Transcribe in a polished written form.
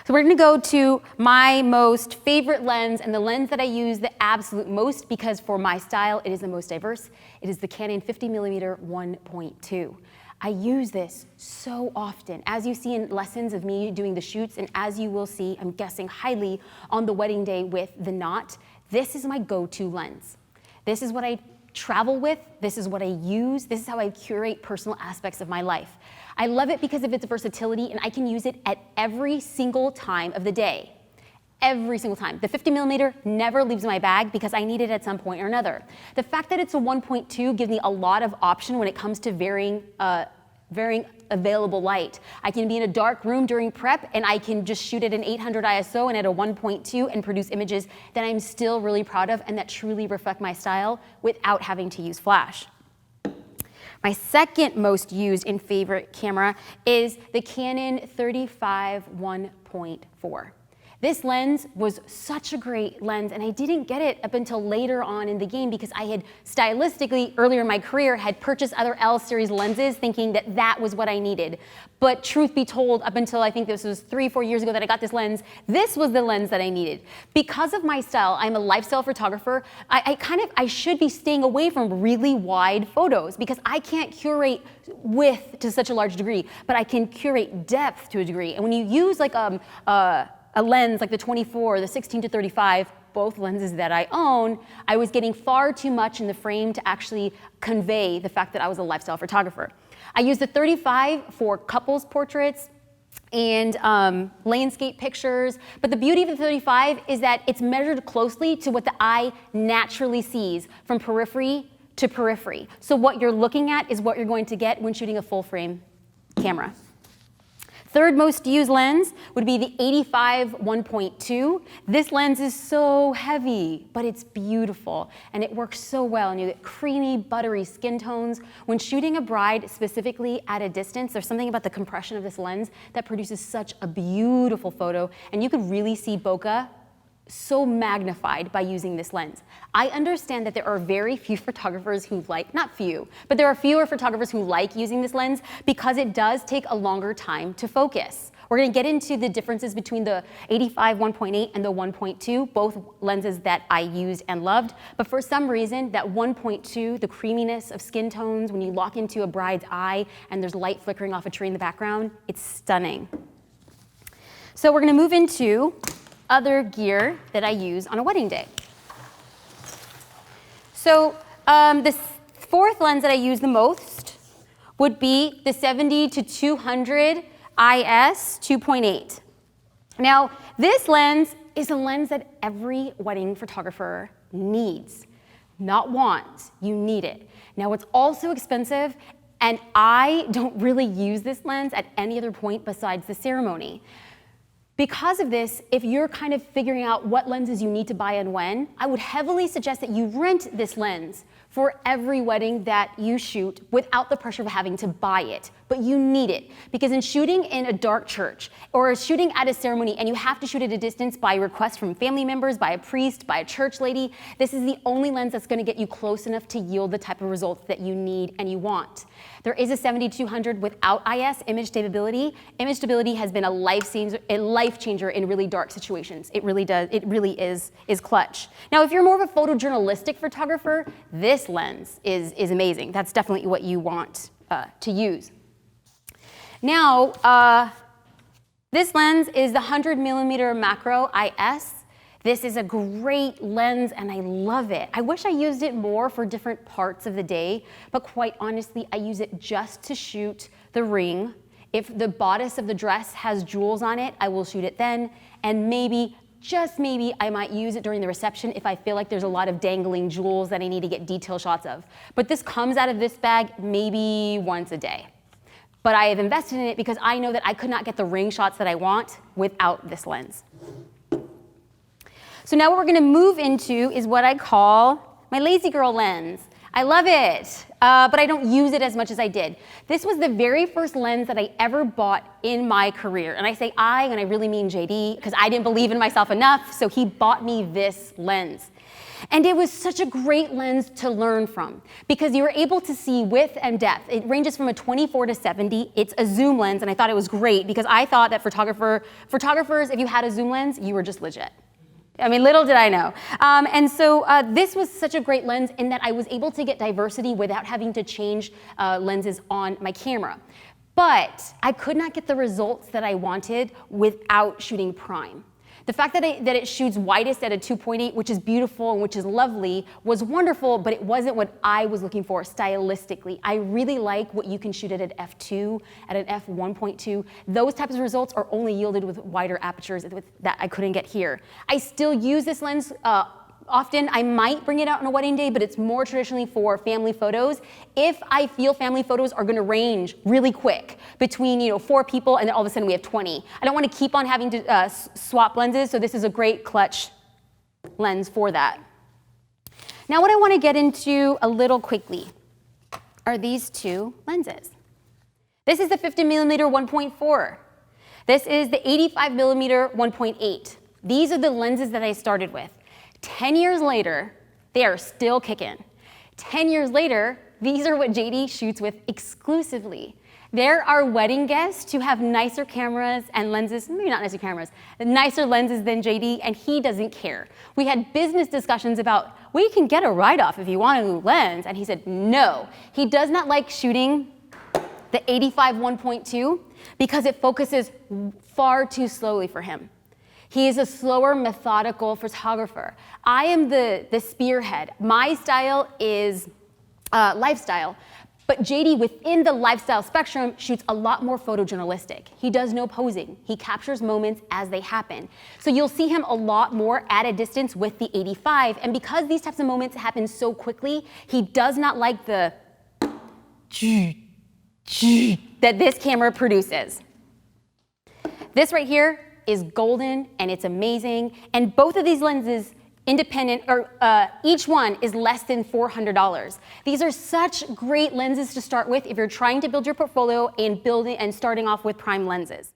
So we're gonna go to my most favorite lens and the lens that I use the absolute most because for my style, it is the most diverse. It is the Canon 50mm 1.2. I use this so often, as you see in lessons of me doing the shoots, and as you will see, I'm guessing highly on the wedding day with the knot. This is my go-to lens. This is what I travel with, this is what I use, this is how I curate personal aspects of my life. I love it because of its versatility, and I can use it at every single time of the day. Every single time. The 50mm never leaves my bag because I need it at some point or another. The fact that it's a 1.2 gives me a lot of option when it comes to varying available light. I can be in a dark room during prep and I can just shoot at an 800 ISO and at a 1.2 and produce images that I'm still really proud of and that truly reflect my style without having to use flash. My second most used and favorite camera is the Canon 35 1.4. This lens was such a great lens, and I didn't get it up until later on in the game because I had stylistically, earlier in my career, had purchased other L series lenses thinking that that was what I needed. But truth be told, up until I think this was 3-4 years ago that I got this lens, this was the lens that I needed. Because of my style, I'm a lifestyle photographer, I should be staying away from really wide photos because I can't curate width to such a large degree, but I can curate depth to a degree. And when you use like a lens like the 24, the 16 to 35, both lenses that I own, I was getting far too much in the frame to actually convey the fact that I was a lifestyle photographer. I use the 35 for couples portraits and landscape pictures, but the beauty of the 35 is that it's measured closely to what the eye naturally sees from periphery to periphery. So what you're looking at is what you're going to get when shooting a full frame camera. Third most used lens would be the 85 1.2. This lens is so heavy, but it's beautiful, and it works so well, and you get creamy, buttery skin tones. When shooting a bride specifically at a distance, there's something about the compression of this lens that produces such a beautiful photo, and you could really see bokeh so magnified by using this lens. I understand that there are very few photographers who like, not few, but there are fewer photographers who like using this lens because it does take a longer time to focus. We're gonna get into the differences between the 85 1.8 and the 1.2, both lenses that I used and loved, but for some reason, that 1.2, the creaminess of skin tones, when you lock into a bride's eye and there's light flickering off a tree in the background, it's stunning. So we're gonna move into other gear that I use on a wedding day. So the fourth lens that I use the most would be the 70 to 200 IS 2.8. Now, this lens is a lens that every wedding photographer needs, not wants, you need it. Now, it's also expensive, and I don't really use this lens at any other point besides the ceremony. Because of this, if you're kind of figuring out what lenses you need to buy and when, I would heavily suggest that you rent this lens for every wedding that you shoot without the pressure of having to buy it. But you need it, because in shooting in a dark church or shooting at a ceremony and you have to shoot at a distance by request from family members, by a priest, by a church lady, this is the only lens that's gonna get you close enough to yield the type of results that you need and you want. There is a 70-200 without IS, image stability. Image stability has been a life changer in really dark situations. It really does, it really is clutch. Now, if you're more of a photojournalistic photographer, this lens is amazing. That's definitely what you want to use. Now, this lens is the 100mm macro IS. This is a great lens and I love it. I wish I used it more for different parts of the day, but quite honestly, I use it just to shoot the ring. If the bodice of the dress has jewels on it, I will shoot it then, and maybe, just maybe, I might use it during the reception if I feel like there's a lot of dangling jewels that I need to get detail shots of. But this comes out of this bag maybe once a day. But I have invested in it because I know that I could not get the ring shots that I want without this lens. So now what we're gonna move into is what I call my lazy girl lens. I love it. but I don't use it as much as I did. This was the very first lens that I ever bought in my career. And I say I, and I really mean JD, because I didn't believe in myself enough, so he bought me this lens. And it was such a great lens to learn from because you were able to see width and depth. It ranges from a 24 to 70. It's a zoom lens, and I thought it was great because I thought that photographers, if you had a zoom lens, you were just legit. I mean, little did I know. And so this was such a great lens in that I was able to get diversity without having to change lenses on my camera. But I could not get the results that I wanted without shooting prime. The fact that it shoots widest at a 2.8, which is beautiful and which is lovely, was wonderful, but it wasn't what I was looking for stylistically. I really like what you can shoot at an f2, at an f1.2. Those types of results are only yielded with wider apertures that I couldn't get here. I still use this lens often. I might bring it out on a wedding day, but it's more traditionally for family photos. If I feel family photos are gonna range really quick between 4 people and then all of a sudden we have 20. I don't wanna keep on having to swap lenses, so this is a great clutch lens for that. Now what I wanna get into a little quickly are these two lenses. This is the 50mm 1.4. This is the 85mm 1.8. These are the lenses that I started with. 10 years later, they are still kicking. 10 years later, these are what JD shoots with exclusively. There are wedding guests who have nicer cameras and lenses, maybe not nicer cameras, nicer lenses than JD, and he doesn't care. We had business discussions about, we can get a write-off if you want a new lens, and he said no. He does not like shooting the 85 1.2 because it focuses far too slowly for him. He is a slower, methodical photographer. I am the spearhead. My style is lifestyle, but JD within the lifestyle spectrum shoots a lot more photojournalistic. He does no posing. He captures moments as they happen. So you'll see him a lot more at a distance with the 85, and because these types of moments happen so quickly, he does not like the that this camera produces. This right here is golden and it's amazing, and both of these lenses independent, or each one is less than $400. These are such great lenses to start with if you're trying to build your portfolio and starting off with prime lenses.